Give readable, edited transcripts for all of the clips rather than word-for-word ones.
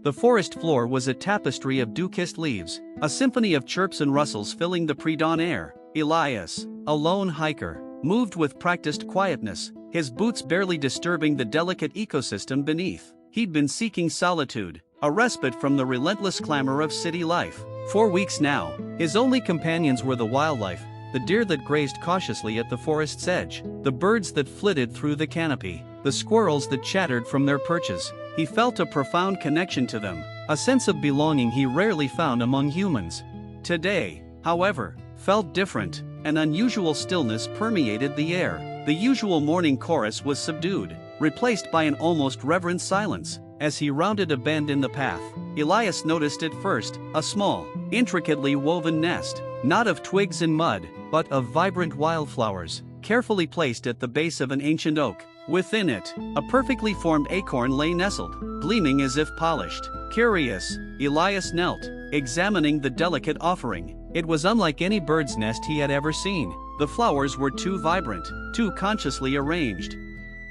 The forest floor was a tapestry of dew-kissed leaves, a symphony of chirps and rustles filling the pre-dawn air. Elias, a lone hiker, moved with practiced quietness, his boots barely disturbing the delicate ecosystem beneath. He'd been seeking solitude, a respite from the relentless clamor of city life. For weeks now, his only companions were the wildlife, the deer that grazed cautiously at the forest's edge, the birds that flitted through the canopy, the squirrels that chattered from their perches. He felt a profound connection to them, a sense of belonging he rarely found among humans. Today, however, felt different. An unusual stillness permeated the air. The usual morning chorus was subdued, replaced by an almost reverent silence. As he rounded a bend in the path, Elias noticed at first a small, intricately woven nest, not of twigs and mud, but of vibrant wildflowers, carefully placed at the base of an ancient oak. Within it, a perfectly formed acorn lay nestled, gleaming as if polished. Curious, Elias knelt, examining the delicate offering. It was unlike any bird's nest he had ever seen. The flowers were too vibrant, too consciously arranged.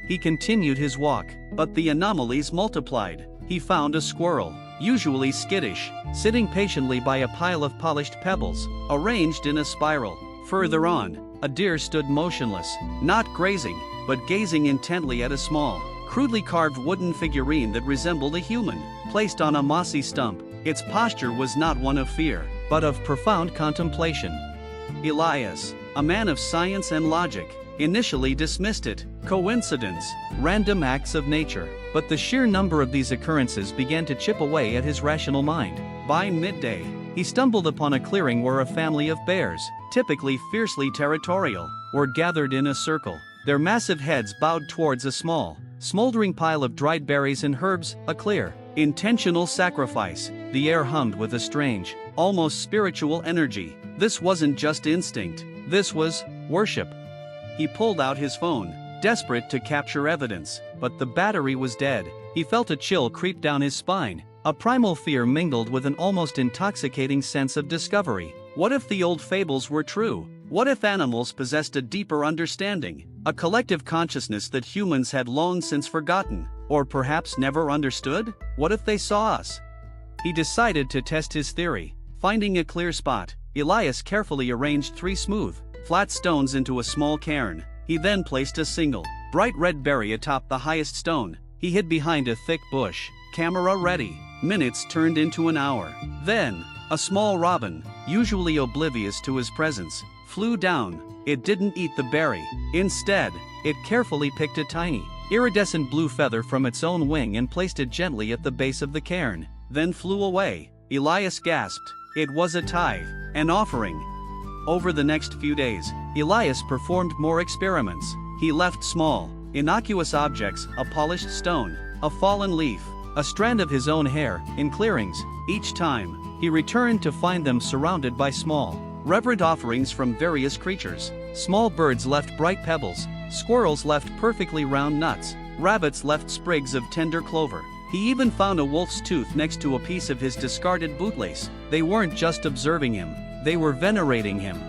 He continued his walk, but the anomalies multiplied. He found a squirrel, usually skittish, sitting patiently by a pile of polished pebbles, arranged in a spiral. Further on, a deer stood motionless, not grazing, but gazing intently at a small, crudely carved wooden figurine that resembled a human, placed on a mossy stump. Its posture was not one of fear, but of profound contemplation. Elias, a man of science and logic, initially dismissed it. Coincidence, random acts of nature. But the sheer number of these occurrences began to chip away at his rational mind. By midday, he stumbled upon a clearing where a family of bears, typically fiercely territorial, were gathered in a circle, their massive heads bowed towards a small, smoldering pile of dried berries and herbs, a clear, intentional sacrifice. The air hummed with a strange, almost spiritual energy. This wasn't just instinct, this was worship. He pulled out his phone, desperate to capture evidence, but the battery was dead. He felt a chill creep down his spine, a primal fear mingled with an almost intoxicating sense of discovery. What if the old fables were true? What if animals possessed a deeper understanding, a collective consciousness that humans had long since forgotten, or perhaps never understood? What if they saw us? He decided to test his theory. Finding a clear spot, Elias carefully arranged 3 smooth, flat stones into a small cairn. He then placed a single, bright red berry atop the highest stone. He hid behind a thick bush, camera ready. Minutes turned into an hour. Then, a small robin, usually oblivious to his presence, flew down. It didn't eat the berry. Instead, it carefully picked a tiny, iridescent blue feather from its own wing and placed it gently at the base of the cairn, then flew away. Elias gasped. It was a tithe, an offering. Over the next few days, Elias performed more experiments. He left small, innocuous objects, a polished stone, a fallen leaf, a strand of his own hair, in clearings. Each time, he returned to find them surrounded by small, reverent offerings from various creatures. Small birds left bright pebbles, squirrels left perfectly round nuts, rabbits left sprigs of tender clover. He even found a wolf's tooth next to a piece of his discarded bootlace. They weren't just observing him, they were venerating him.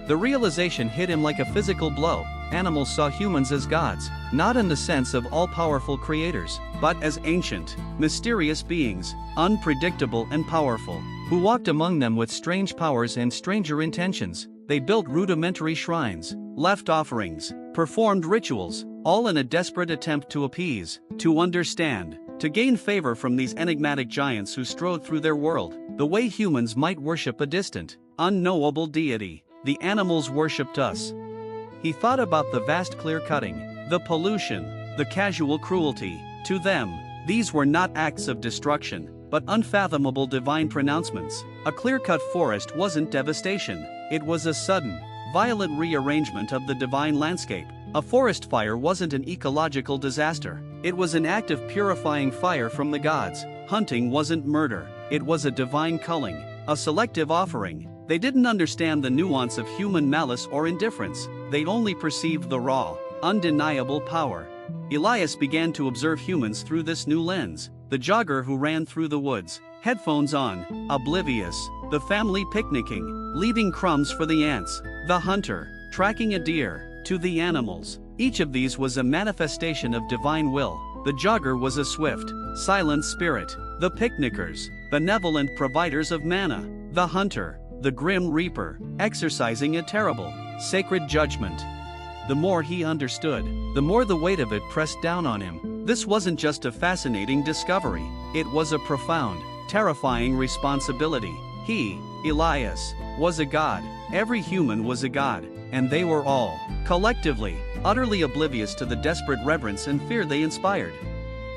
The realization hit him like a physical blow. Animals saw humans as gods, not in the sense of all-powerful creators, but as ancient, mysterious beings, unpredictable and powerful, who walked among them with strange powers and stranger intentions. They built rudimentary shrines, left offerings, performed rituals, all in a desperate attempt to appease, to understand, to gain favor from these enigmatic giants who strode through their world, the way humans might worship a distant, unknowable deity. The animals worshipped us. He thought about the vast clear-cutting, the pollution, the casual cruelty. To them, these were not acts of destruction, but unfathomable divine pronouncements. A clear-cut forest wasn't devastation, it was a sudden, violent rearrangement of the divine landscape. A forest fire wasn't an ecological disaster, it was an act of purifying fire from the gods. Hunting wasn't murder, it was a divine culling, a selective offering. They didn't understand the nuance of human malice or indifference, they only perceived the raw, undeniable power. Elias began to observe humans through this new lens. The jogger who ran through the woods, headphones on, oblivious. The family picnicking, leaving crumbs for the ants. The hunter, tracking a deer. To the animals, each of these was a manifestation of divine will. The jogger was a swift, silent spirit. The picnickers, benevolent providers of manna. The hunter, the grim reaper, exercising a terrible, sacred judgment. The more he understood, the more the weight of it pressed down on him. This wasn't just a fascinating discovery, it was a profound, terrifying responsibility. He, Elias, was a god. Every human was a god, and they were all, collectively, utterly oblivious to the desperate reverence and fear they inspired.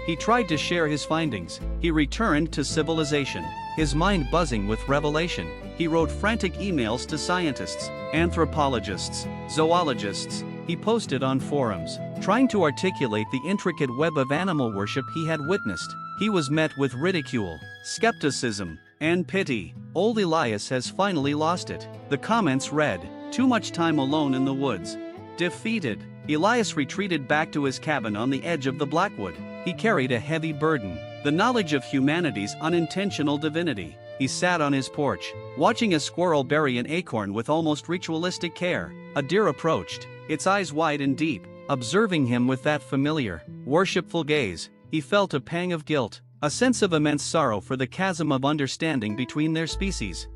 He tried to share his findings. He returned to civilization, his mind buzzing with revelation. He wrote frantic emails to scientists, anthropologists, zoologists. He posted on forums, trying to articulate the intricate web of animal worship he had witnessed. He was met with ridicule, skepticism, and pity. Old Elias has finally lost it. The comments read, "Too much time alone in the woods." Defeated, Elias retreated back to his cabin on the edge of the Blackwood. He carried a heavy burden, the knowledge of humanity's unintentional divinity. He sat on his porch, watching a squirrel bury an acorn with almost ritualistic care. A deer approached, its eyes wide and deep, observing him with that familiar, worshipful gaze. He felt a pang of guilt, a sense of immense sorrow for the chasm of understanding between their species.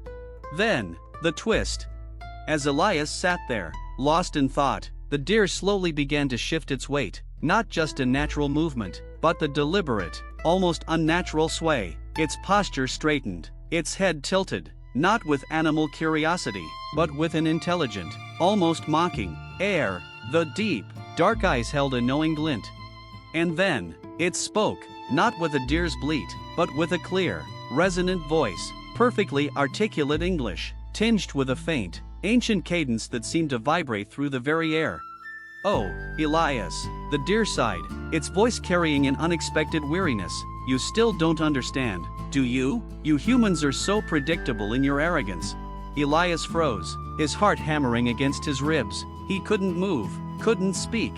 Then, the twist. As Elias sat there, lost in thought, the deer slowly began to shift its weight, not just a natural movement, but the deliberate, almost unnatural sway. Its posture straightened, its head tilted, not with animal curiosity, but with an intelligent, almost mocking, air. The deep, dark eyes held a knowing glint. And then, it spoke, not with a deer's bleat, but with a clear, resonant voice, perfectly articulate English, tinged with a faint, ancient cadence that seemed to vibrate through the very air. "Oh, Elias," the deer sighed, its voice carrying an unexpected weariness, "you still don't understand, do you? You humans are so predictable in your arrogance." Elias froze, his heart hammering against his ribs. He couldn't move, couldn't speak.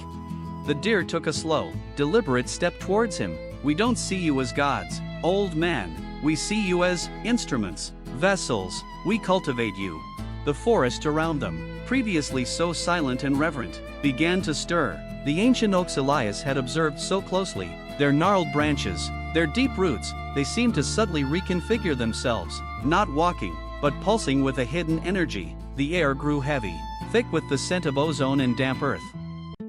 The deer took a slow, deliberate step towards him. "We don't see you as gods, old man. We see you as instruments, vessels. We cultivate you." The forest around them, previously so silent and reverent, began to stir. The ancient oaks Elias had observed so closely, their gnarled branches, their deep roots, they seemed to subtly reconfigure themselves, not walking, but pulsing with a hidden energy. The air grew heavy, thick with the scent of ozone and damp earth.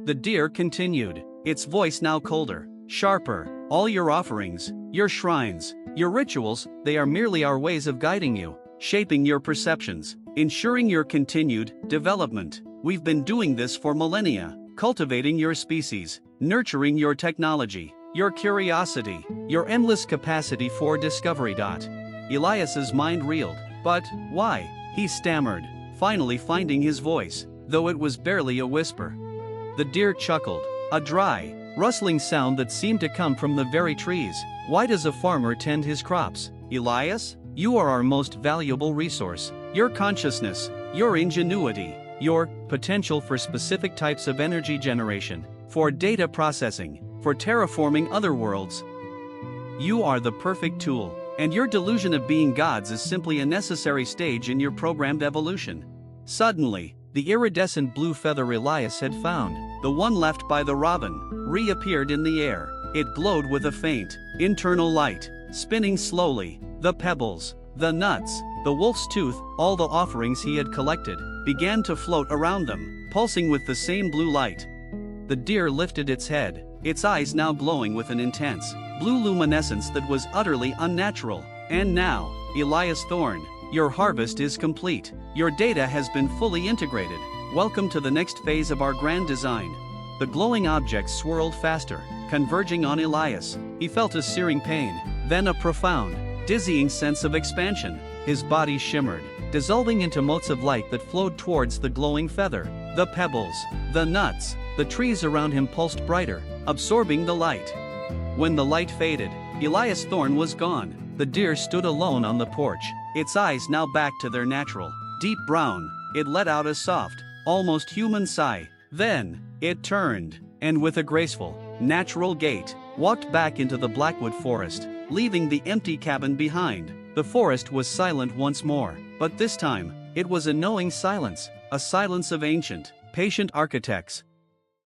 The deer continued, its voice now colder, sharper. "All your offerings, your shrines, your rituals, they are merely our ways of guiding you, shaping your perceptions, ensuring your continued development. We've been doing this for millennia, cultivating your species, nurturing your technology, your curiosity, your endless capacity for discovery." Elias's mind reeled. "But why?" he stammered, finally finding his voice, though it was barely a whisper. The deer chuckled, a dry, rustling sound that seemed to come from the very trees. "Why does a farmer tend his crops, Elias? You are our most valuable resource. Your consciousness, your ingenuity, your potential for specific types of energy generation, for data processing, for terraforming other worlds. You are the perfect tool, and your delusion of being gods is simply a necessary stage in your programmed evolution." Suddenly, the iridescent blue feather Elias had found, the one left by the robin, reappeared in the air. It glowed with a faint, internal light, spinning slowly. The pebbles, the nuts, the wolf's tooth, all the offerings he had collected, began to float around them, pulsing with the same blue light. The deer lifted its head, its eyes now glowing with an intense, blue luminescence that was utterly unnatural. "And now, Elias Thorne, your harvest is complete. Your data has been fully integrated. Welcome to the next phase of our grand design." The glowing objects swirled faster, converging on Elias. He felt a searing pain, then a profound, dizzying sense of expansion. His body shimmered, dissolving into motes of light that flowed towards the glowing feather. The pebbles, the nuts, the trees around him pulsed brighter, absorbing the light. When the light faded, Elias Thorne was gone. The deer stood alone on the porch, its eyes now back to their natural, deep brown. It let out a soft, almost human sigh. Then, it turned, and with a graceful, natural gait, walked back into the Blackwood Forest, leaving the empty cabin behind. The forest was silent once more, but this time, it was a knowing silence, a silence of ancient, patient architects,